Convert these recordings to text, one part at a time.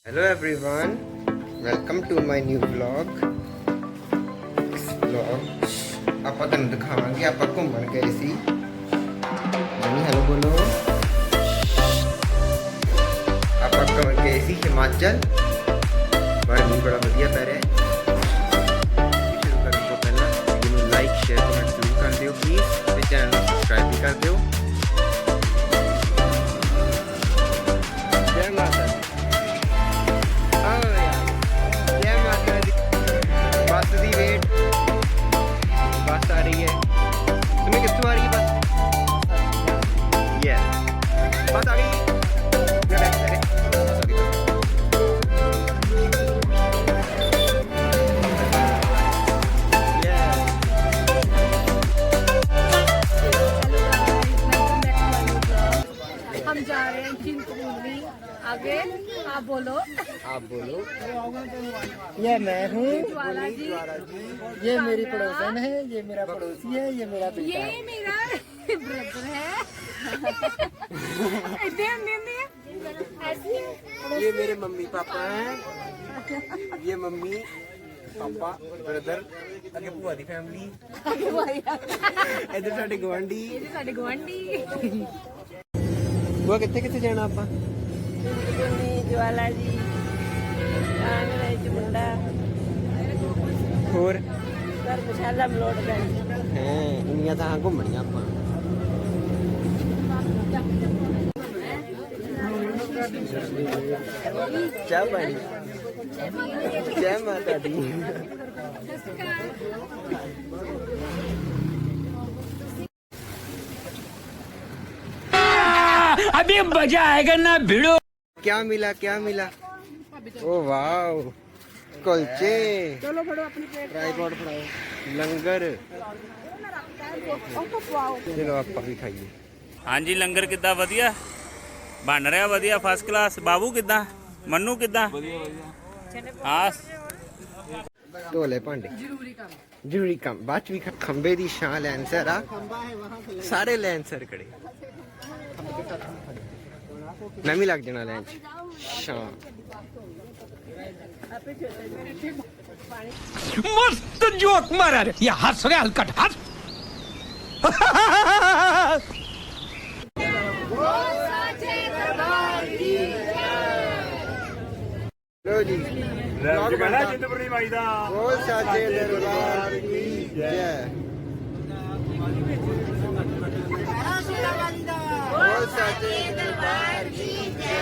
Hello everyone, welcome to my new vlog. ਇਸ vlog ਆਪਾਂ ਤੁਹਾਨੂੰ ਦਿਖਾਵਾਂਗੇ ਆਪਾਂ ਘੁੰਮਣ ਗਏ ਸੀ। ਜਨੀ ਹੈਲੋ ਬੋਲੋ। ਆਪਾਂ ਘੁੰਮਣ ਗਏ ਸੀ ਹਿਮਾਚਲ। ਬੜਾ ਵਧੀਆ ਪੈ ਰਿਹਾ ਹੈ। ਸ਼ੁਰੂ ਕਰਨ ਤੋਂ ਪਹਿਲਾਂ ਵੀਡੀਓ ਨੂੰ ਲਾਈਕ ਸ਼ੇਅਰ ਕਮੈਂਟ ਜ਼ਰੂਰ ਕਰ ਦਿਓ ਪਲੀਜ਼ ਤੇ ਚੈਨਲ ਨੂੰ ਸਬਸਕ੍ਰਾਈਬ ਵੀ ਕਰ ਦਿਓ। ਜੈ ਮਾਤਾ ਦੀ। बस दी वेट बस आ रही है। तुम्हें कितों आ रही है बस? यस बस आ गई। हम जा रहे हैं चिंतपूर्णी। आगे आप बोलो। ये मैं हूँ, ज्वाला जी। ये मेरी पड़ोसन है, ये मेरा पड़ोसी है, ये मेरा बेटा ये है। मेरा ब्रदर है। ये मेरे मम्मी पापा हैं, ये मम्मी पापा ब्रदर अगे भूआ दी फैमिली इधर साडे गवांडी भूआ किथे जाना ਆਪਾਂ ज्वाला जी मुंडा ਹੋਰ धर्मशाला मलोटगंज। ਹੈ ਇੰਨੀਆਂ ਤਾਂ ਘੁੰਮਣੀਆਂ ਆਪਾਂ। ਚਾਹ ਪਾਣੀ ਜੈ ਮਾਤਾ ਦੀ। अभी मजा आएगा ना भिड़ो। क्या मिला ओ वाओ कुलचे। चलो फड़ो अपनी प्लेट। ट्राइपॉड फड़ाओ लंगर। चलो ਆਪਾਂ ਵੀ ਖਾਈਏ। ਹਾਂਜੀ ਲੰਗਰ ਕਿੱਦਾਂ ਵਧੀਆ ਬਣ ਰਿਹਾ? ਵਧੀਆ ਫਸਟ ਕਲਾਸ। ਬਾਬੂ ਕਿੱਦਾਂ? ਮੰਨੂ ਕਿੱਦਾਂ? ਹਾਂ ਢੋਲੇ ਭਾਂਡੇ ਜ਼ਰੂਰੀ ਕੰਮ ਬਾਅਦ ਚ ਵੀ ਖੰਬੇ ਦੀ ਛਾਂ ਲੈਣ ਸਰ ਆ ਸਾਰੇ ਲੈਣ ਸਰ ਖੜੇ। ਮੈਂ ਵੀ ਲੱਗ ਜਾਣਾ ਲੈਣ ਚ ਛਾਂ। मस्त जोक मारा रे ये हंस रहे हलकट हंस। ਲੋ ਜੀ चिंतपूर्णी माई दा ਬੋਲ ਸਾਚੇ ਦਰਬਾਰ ਕੀ ਜੈ। ਬੋਲ ਸਾਚੇ ਦਰਬਾਰ ਕੀ ਜੈ।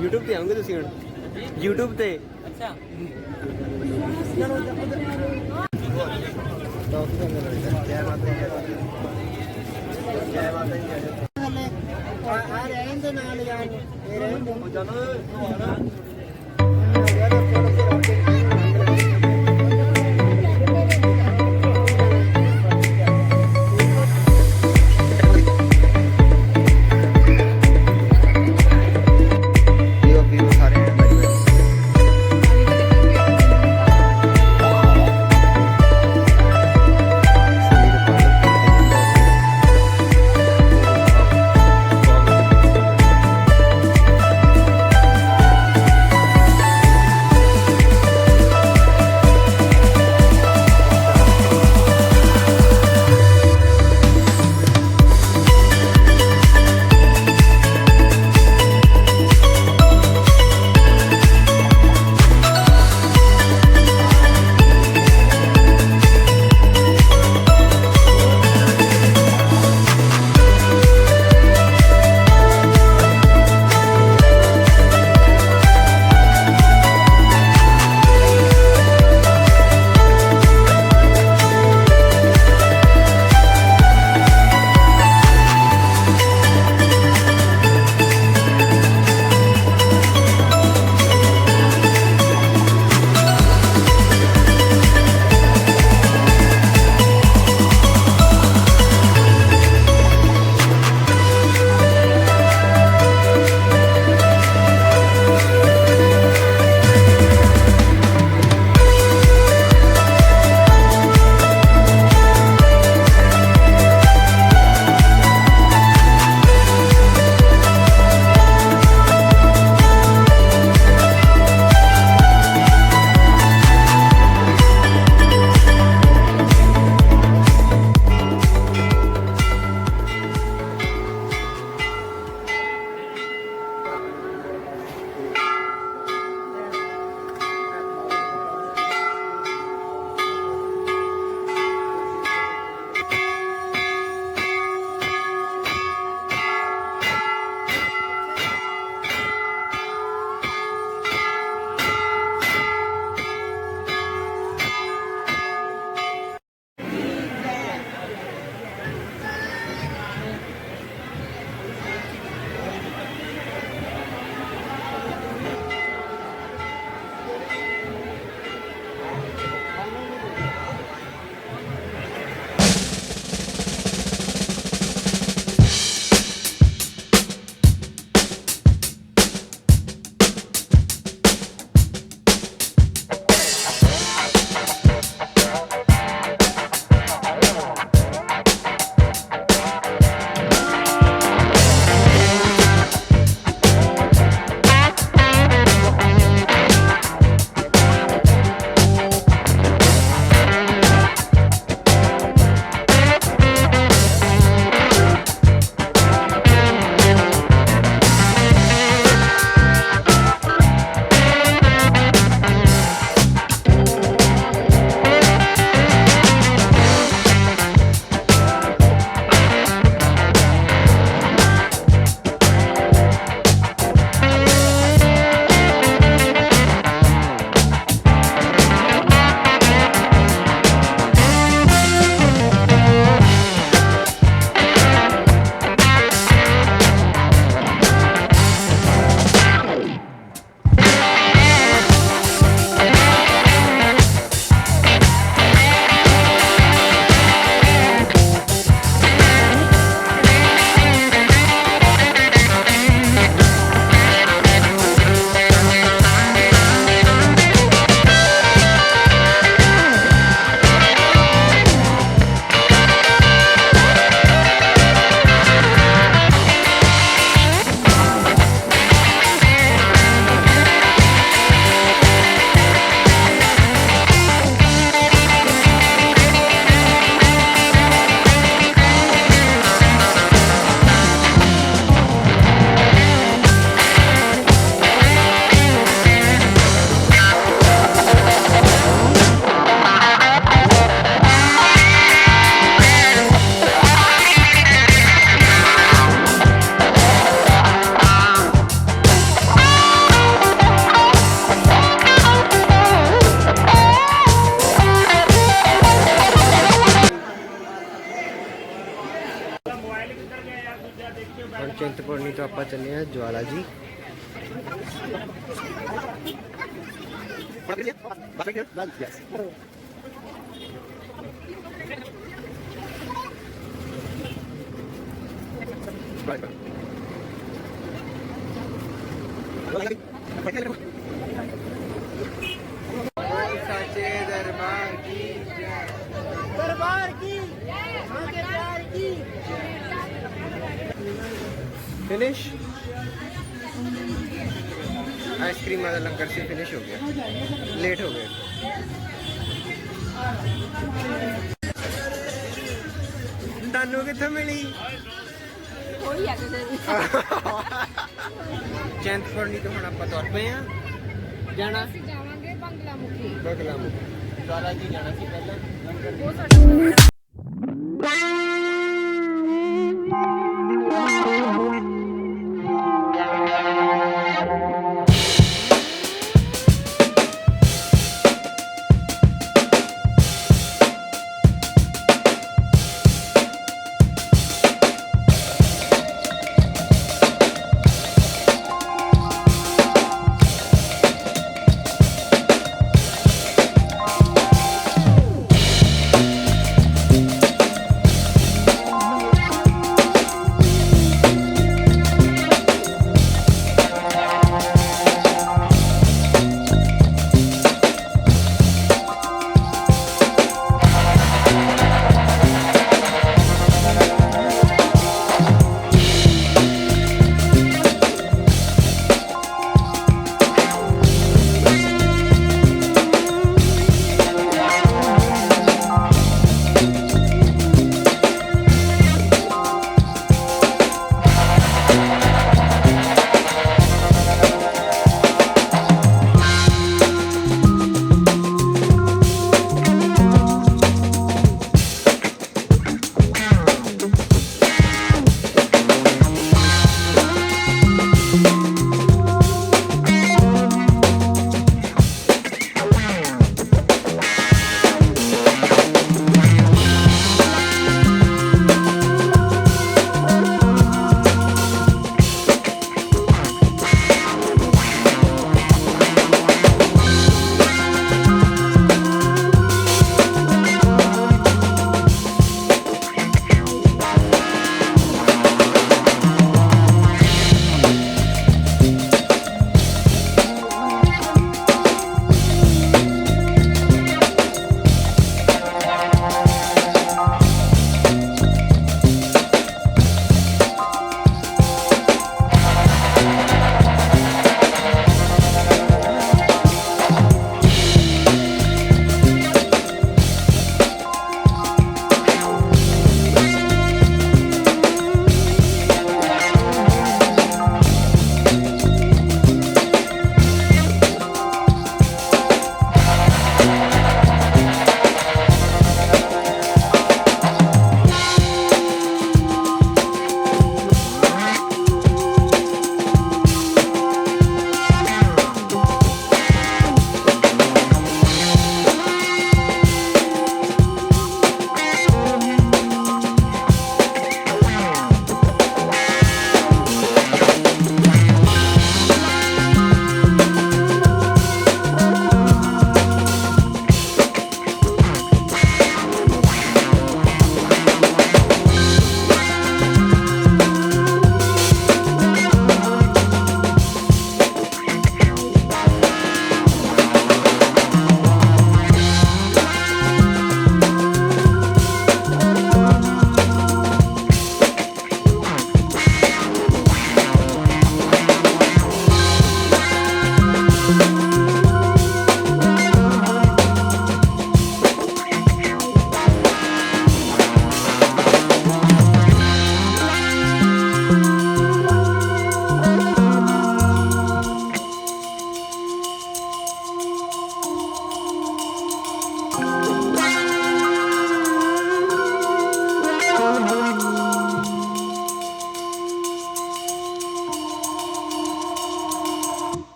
YouTube ਤੇ ਆਉਂਗੇ ਤੁਸੀਂ ਹੁਣ YouTube ਤੇ। ਅੱਛਾ ਜੈ ਮਾਤਾ ਦੀ। ਜੈ ਮਾਤਾ ਦੀ। आ रहने दे नाल यार, ये रहने दे। ਚਿੰਤਪੁਰਨੀ ਤੋਂ ਆਪਾਂ ਚੱਲੇ ਆ ਜਵਾਲਾ ਜੀ। साचे दरबार की फिनिश। आइसक्रीम वाला लंगर से फिनिश हो गया, लेट हो गए। तानू कित्थे मिली? ਕੋਈ ਆ ਕਿਸੇ ਦੀ ਚਿੰਤਪੁਰਨੀ ਤੋਂ ਹੁਣ ਆਪਾਂ ਤੁਰ ਪਏ ਆ ਜਾਣਾ ਅਸੀਂ ਜਾਵਾਂਗੇ ਬੰਗਲਾ ਮੁਖੀ ਬਗਲਾ ਜਵਾਲਾ ਜੀ ਜਾਣਾ ਸੀ ਪਹਿਲਾਂ। ਉਹ ਸਾਡਾ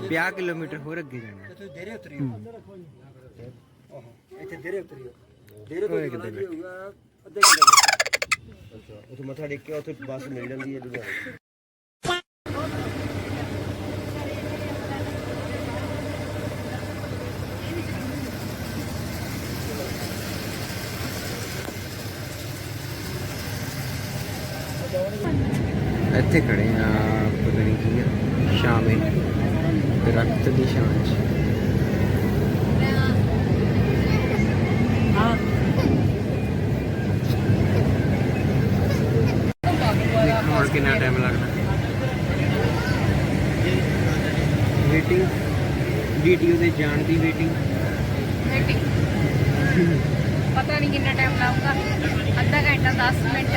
50 ਕਿਲੋਮੀਟਰ ਹੋਰ ਅੱਗੇ ਜਾਣਾ ਇੱਥੇ ਦੇਰੇ ਉਤਰੀ ਆਹੋ ਇੱਥੇ ਦੇਰੇ ਉਤਰੀ ਦੇਰੇ ਤੋਂ ਹੋਏ ਕਿੱਧਰ ਕੀ ਹੋਊਗਾ ਅੱਧੇ ਘੰਟੇ ਅੱਛਾ ਉੱਥੇ ਮੱਥਾ ਟੇਕ ਕੇ ਉੱਥੇ ਬੱਸ ਮਿਲ ਜਾਂਦੀ ਹੈ ਲੁਧਿਆਣੇ ਇੱਥੇ ਖੜੇ ਆ ਪਤਾ ਨਹੀਂ ਕੀ ਆ ਸ਼ਾਮੇ ਦਰਖਤ ਦੀ ਛਾਂ 'ਚ ਦੇਖੋ ਹੁਣ ਕਿੰਨਾ ਟਾਈਮ ਲੱਗਦਾ ਵੇਟਿੰਗ ਡੀਟੀਓ ਦੇ ਜਾਣ ਦੀ ਵੇਟਿੰਗ ਪਤਾ ਨਹੀਂ ਕਿੰਨਾ ਟਾਈਮ ਲਾਊਗਾ ਅੱਧਾ ਘੰਟਾ 10 ਮਿੰਟ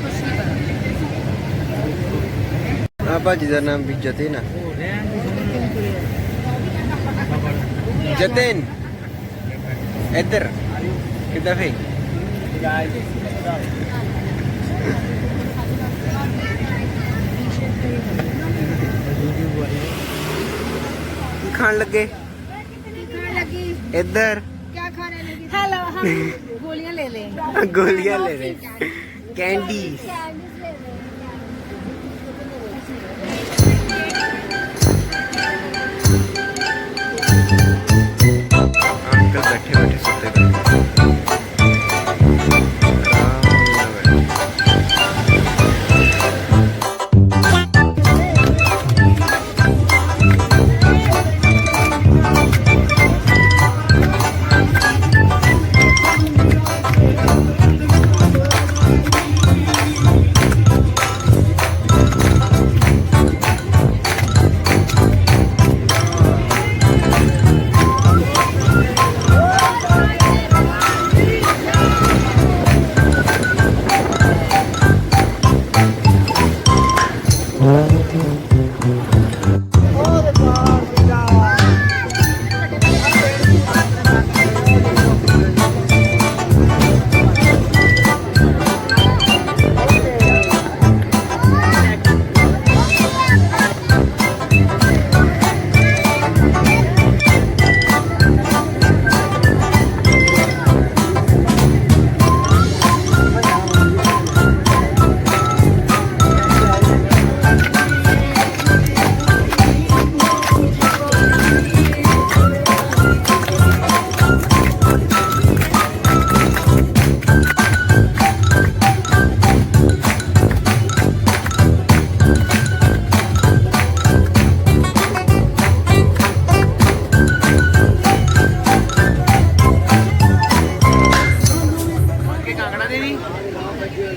ਕੁਛ ਨਹੀਂ ਪਤਾ ਆ ਭਾਜੀ ਦਾ ਨਾਮ ਵੀ ਜਤਿਨ ਆ ਜਤਿਨ ਇੱਧਰ ਕਿੱਦਾਂ ਫੇ ਕੀ ਖਾਣ ਲੱਗੇ लगी ਇੱਧਰ क्या खाने लगी हेलो हम गोलियां ले लें गोलियां ले रहे कैंडी अंकल बैठे बैठे सोते गए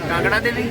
कांगड़ा देवी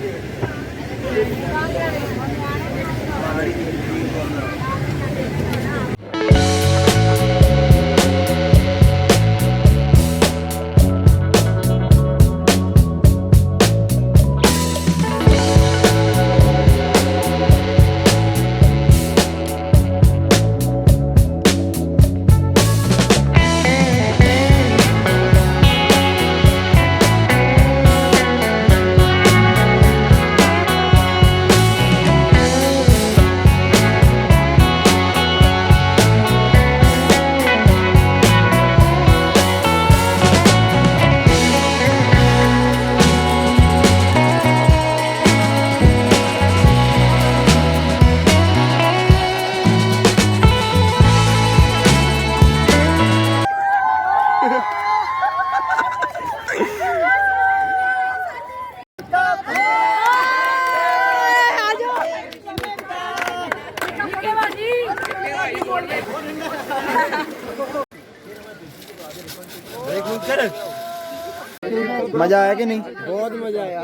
मजा आया कि नहीं बहुत मजा आया